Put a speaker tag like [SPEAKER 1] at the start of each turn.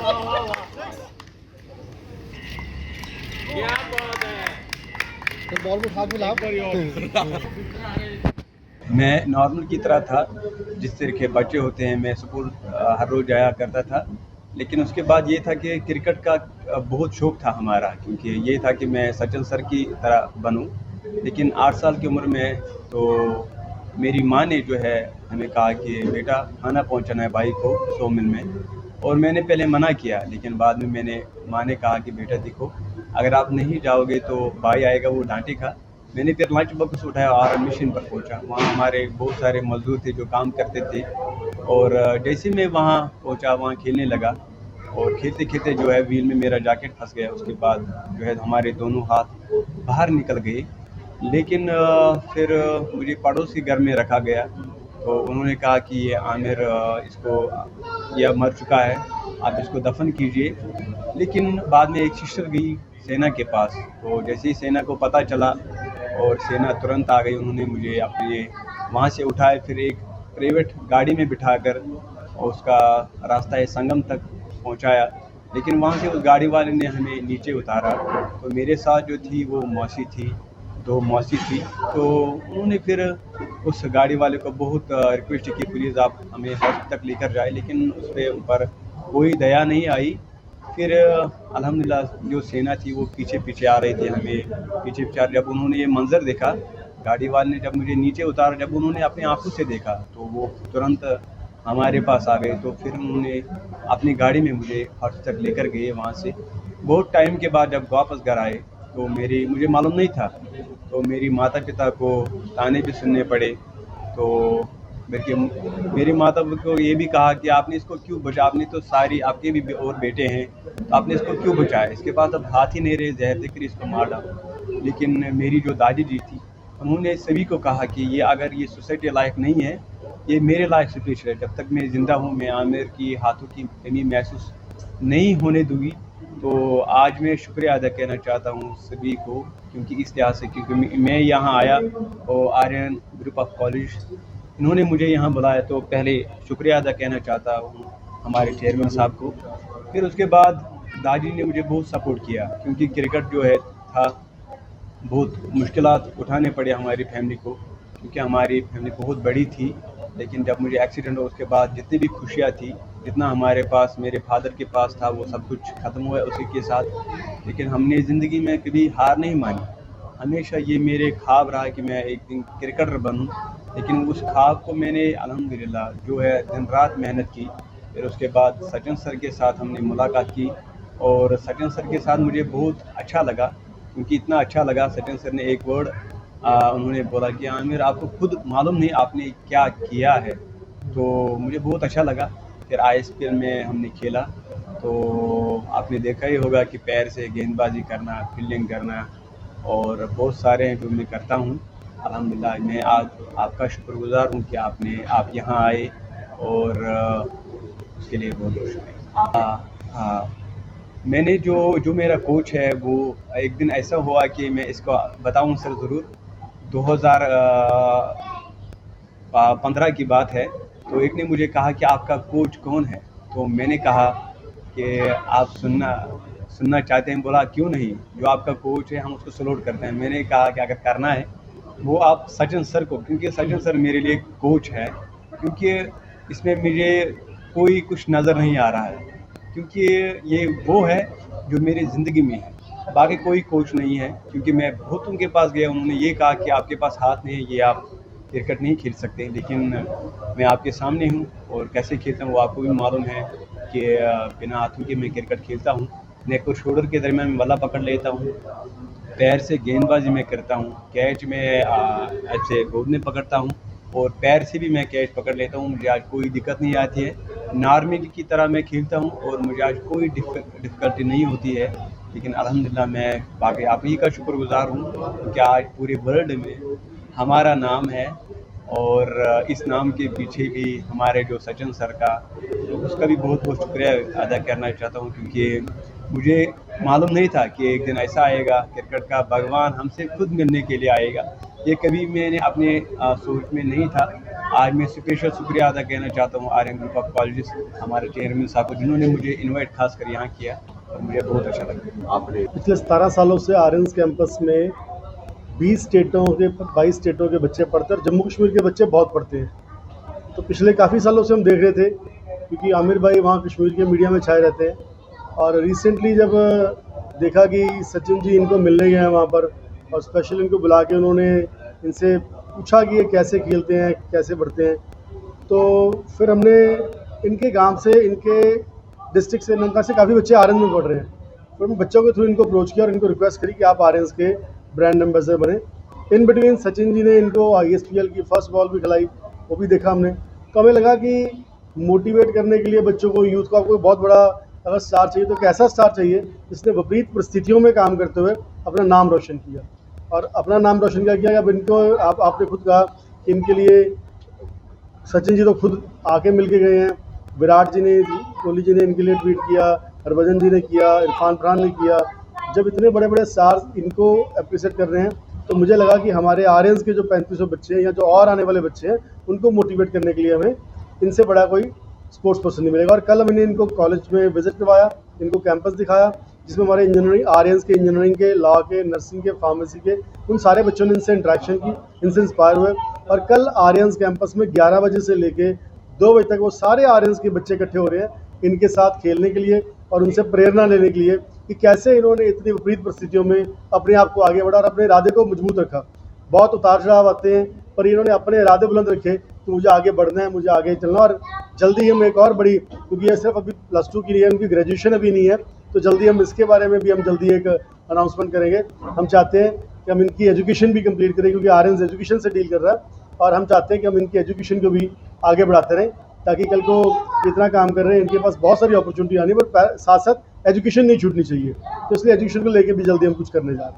[SPEAKER 1] क्या बात है।
[SPEAKER 2] तो बॉल में हाथ मिला।
[SPEAKER 3] मैं नॉर्मल की तरह था, जिस तरह के बच्चे होते हैं। मैं स्कूल हर रोज़ जाया करता था, लेकिन उसके बाद ये था कि क्रिकेट का बहुत शौक़ था हमारा, क्योंकि ये था कि मैं सचिन सर की तरह बनूं। लेकिन 8 साल की उम्र में तो मेरी माँ ने जो है हमें कहा कि बेटा खाना पहुंचाना है भाई को 100 मिल में। और मैंने पहले मना किया, लेकिन बाद में माँ ने कहा कि बेटा देखो, अगर आप नहीं जाओगे तो भाई आएगा, वो डांटेगा। मैंने फिर लंच बॉक्स उठाया और मिशन पर पहुंचा। वहाँ हमारे बहुत सारे मजदूर थे जो काम करते थे। और जैसे मैं वहाँ पहुंचा, वहाँ खेलने लगा, और खेलते खेलते जो है व्हील में मेरा जैकेट फंस गया। उसके बाद जो है हमारे दोनों हाथ बाहर निकल गए। लेकिन फिर मुझे पड़ोसी घर में रखा गया, तो उन्होंने कहा कि ये आमिर यह मर चुका है, आप इसको दफन कीजिए। लेकिन बाद में एक सिस्टर गई सेना के पास, तो जैसे ही सेना को पता चला और सेना तुरंत आ गई, उन्होंने मुझे अपने वहाँ से उठाए, फिर एक प्राइवेट गाड़ी में बिठाकर उसका रास्ता है संगम तक पहुँचाया। लेकिन वहाँ से उस गाड़ी वाले ने हमें नीचे उतारा। तो मेरे साथ जो थी वो मौसी थी, 2 मौसी थी। तो उन्होंने फिर उस गाड़ी वाले को बहुत रिक्वेस्ट की, प्लीज़ आप हमें हॉस्पिटल तक लेकर जाए, लेकिन उस पर ऊपर कोई दया नहीं आई। फिर अल्हम्दुलिल्लाह जो सेना थी वो पीछे पीछे आ रही थी, हमें पीछे पीछे। जब उन्होंने ये मंज़र देखा, गाड़ी वाले ने जब मुझे नीचे उतारा, जब उन्होंने अपनी आंखों से देखा, तो वो तुरंत हमारे पास आ गए। तो फिर उन्होंने अपनी गाड़ी में मुझे हॉस्पिटल तक लेकर गए। वहाँ से बहुत टाइम के बाद जब वापस घर आए, तो मुझे मालूम नहीं था, तो मेरी माता पिता को ताने भी सुनने पड़े। तो मेरी माता को ये भी कहा कि आपने इसको क्यों बचा, आपने तो सारी आपके भी और बेटे हैं, तो आपने इसको क्यों बचाया, इसके पास अब हाथ ही नहीं रहे, जहर देकर इसको मार डालो। लेकिन मेरी जो दादी जी थी, उन्होंने सभी को कहा कि ये अगर ये सोसाइटी लायक नहीं है, ये मेरे लायक स्पेशल है। जब तक मैं ज़िंदा हूँ, मैं आमिर की हाथों की कमी महसूस नहीं होने दूंगी। तो आज मैं शुक्रिया अदा करना चाहता हूँ सभी को, क्योंकि इस लिहाज से, क्योंकि मैं यहाँ आया और आर्यन ग्रुप ऑफ कॉलेज इन्होंने मुझे यहाँ बुलाया, तो पहले शुक्रिया अदा कहना चाहता हूँ हमारे चेयरमैन साहब को। फिर उसके बाद दादी ने मुझे बहुत सपोर्ट किया, क्योंकि क्रिकेट जो है था, बहुत मुश्किलात उठाने पड़े हमारी फैमिली को, क्योंकि हमारी फैमिली बहुत बड़ी थी। लेकिन जब मुझे एक्सीडेंट हुआ, उसके बाद जितनी भी खुशियाँ थी, जितना हमारे पास मेरे फादर के पास था, वो सब कुछ ख़त्म हुआ उसी के साथ। लेकिन हमने ज़िंदगी में कभी हार नहीं मानी। हमेशा ये मेरे ख्वाब रहा कि मैं एक दिन क्रिकेटर बनूं। लेकिन उस ख्वाब को मैंने अल्हम्दुलिल्लाह जो है दिन रात मेहनत की। फिर उसके बाद सचिन सर के साथ हमने मुलाकात की, और सचिन सर के साथ मुझे बहुत अच्छा लगा, क्योंकि इतना अच्छा लगा, सचिन सर ने एक वर्ड उन्होंने बोला कि आमिर, आपको खुद मालूम नहीं आपने क्या किया है। तो मुझे बहुत अच्छा लगा। फिर ISPL में हमने खेला, तो आपने देखा ही होगा कि पैर से गेंदबाजी करना, फील्डिंग करना, और बहुत सारे हैं जो मैं करता हूँ। अल्हम्दुलिल्लाह मैं आज आपका शुक्रगुज़ार हूँ कि आप यहाँ आए, और उसके लिए बहुत बहुत शुक्रिया। हाँ, मैंने जो मेरा कोच है, वो एक दिन ऐसा हुआ कि मैं इसको बताऊँ सर ज़रूर। 2015 की बात है। तो एक ने मुझे कहा कि आपका कोच कौन है। तो मैंने कहा कि आप सुनना चाहते हैं। बोला क्यों नहीं, जो आपका कोच है हम उसको सपोर्ट करते हैं। मैंने कहा कि अगर करना है वो आप सचिन सर को, क्योंकि सचिन सर मेरे लिए कोच है। क्योंकि इसमें मुझे कोई कुछ नज़र नहीं आ रहा है, क्योंकि ये वो है जो मेरी ज़िंदगी में है, बाकी कोई कोच नहीं है। क्योंकि मैं बहुतों के पास गया, उन्होंने ये कहा कि आपके पास हाथ नहीं है, ये आप क्रिकेट नहीं खेल सकते। लेकिन मैं आपके सामने हूँ, और कैसे खेलता हूँ वो आपको भी मालूम है कि बिना हाथों के मैं क्रिकेट खेलता हूँ। नेक और शोल्डर के दरमियान मैं बल्ला पकड़ लेता हूँ, पैर से गेंदबाजी में करता हूँ, कैच में ऐसे गोद में पकड़ता हूँ, और पैर से भी मैं कैच पकड़ लेता हूँ। मुझे आज कोई दिक्कत नहीं आती है, नॉर्मल की तरह मैं खेलता हूँ, और मुझे आज कोई डिफ़िकल्टी नहीं होती है। लेकिन अल्हम्दुलिल्लाह मैं बाकी आप ही का शुक्रगुज़ार हूँ, क्योंकि आज पूरे वर्ल्ड में हमारा नाम है, और इस नाम के पीछे भी हमारे जो सचिन सर का, तो उसका भी बहुत बहुत शुक्रिया अदा करना चाहता हूँ। क्योंकि मुझे मालूम नहीं था कि एक दिन ऐसा आएगा, क्रिकेट का भगवान हमसे खुद मिलने के लिए आएगा। ये कभी मैंने अपने सोच में नहीं था। आज मैं स्पेशल शुक्रिया अदा करना चाहता हूँ आर्यन ग्रुप ऑफ कॉलेजेस, हमारे चेयरमैन साहब को, जिन्होंने मुझे इनवाइट खास कर यहाँ किया और मुझे बहुत अच्छा लगा।
[SPEAKER 2] आपने पिछले 17 सालों से आर्यन्स कैंपस में 22 स्टेटों के बच्चे पढ़ते हैं और जम्मू कश्मीर के बच्चे बहुत पढ़ते हैं। तो पिछले काफ़ी सालों से हम देख रहे थे, क्योंकि आमिर भाई वहाँ कश्मीर के मीडिया में छाए रहते हैं। और रिसेंटली जब देखा कि सचिन जी इनको मिलने गए हैं वहाँ पर, और स्पेशल इनको बुला के उन्होंने इनसे पूछा कि ये कैसे खेलते हैं, कैसे बढ़ते हैं, तो फिर हमने इनके गांव से, इनके डिस्ट्रिक्ट से, नंका से काफ़ी बच्चे आर्यन में पढ़ रहे हैं। फिर हमने बच्चों के थ्रू इनको अप्रोच किया और इनको रिक्वेस्ट करी कि आप आर्यन्स के ब्रांड एम्बेसडर बने। इन बिटवीन सचिन जी ने इनको ISPL की फर्स्ट बॉल भी खिलाई, वो भी देखा हमने। तो हमें लगा कि मोटिवेट करने के लिए बच्चों को, यूथ को, आपको बहुत बड़ा अगर स्टार चाहिए तो कैसा स्टार चाहिए जिसने विपरीत परिस्थितियों में काम करते हुए अपना नाम रोशन किया। और अपना नाम रोशन किया। अब इनको आपने खुद कहा कि इनके लिए सचिन जी तो खुद आके मिल के गए हैं, विराट जी ने, कोहली जी ने इनके लिए ट्वीट किया, हरभजन जी ने किया, इरफान पठान ने किया। जब इतने बड़े बड़े स्टार्स इनको अप्रिशिएट कर रहे हैं, तो मुझे लगा कि हमारे आर्यन्स के जो 3500 बच्चे हैं या जो और आने वाले बच्चे हैं, उनको मोटिवेट करने के लिए हमें इनसे बड़ा कोई स्पोर्ट्स पर्सन नहीं मिलेगा। और कल हमने इनको कॉलेज में विजिट करवाया, इनको कैंपस दिखाया, जिसमें हमारे इंजीनियरिंग, आर्यन्स के इंजीनियरिंग के, लॉ के, नर्सिंग के, फार्मेसी के, उन सारे बच्चों ने इनसे इंटरेक्शन की, इनसे इंस्पायर हुए। और कल आर्यन्स कैंपस में 11 बजे से लेके 2 बजे तक वो सारे आर्यन्स के बच्चे इकट्ठे हो रहे हैं इनके साथ खेलने के लिए और उनसे प्रेरणा लेने के लिए कि कैसे इन्होंने इतनी विपरीत परिस्थितियों में अपने आप को आगे बढ़ा और अपने इरादे को मजबूत रखा। बहुत उतार चढ़ाव आते हैं, पर इन्होंने अपने इरादे बुलंद रखे कि मुझे आगे बढ़ना है, मुझे आगे चलना। और जल्दी हम एक और बड़ी, क्योंकि ये सिर्फ अभी +2 की नहीं है, उनकी ग्रेजुएशन अभी नहीं है, तो जल्दी हम इसके बारे में भी हम जल्दी एक अनाउंसमेंट करेंगे। हम चाहते हैं कि हम इनकी एजुकेशन भी कंप्लीट करें, क्योंकि आर्यन्स एजुकेशन से डील कर रहा है, और हम चाहते हैं कि हम इनकी एजुकेशन को भी आगे बढ़ाते रहें, ताकि कल को जितना काम कर रहे हैं इनके पास बहुत सारी अपॉर्चुनिटी आनी है, पर साथ साथ एजुकेशन नहीं छूटनी चाहिए। तो इसलिए एजुकेशन को लेकर भी जल्दी हम कुछ करने जा रहे हैं।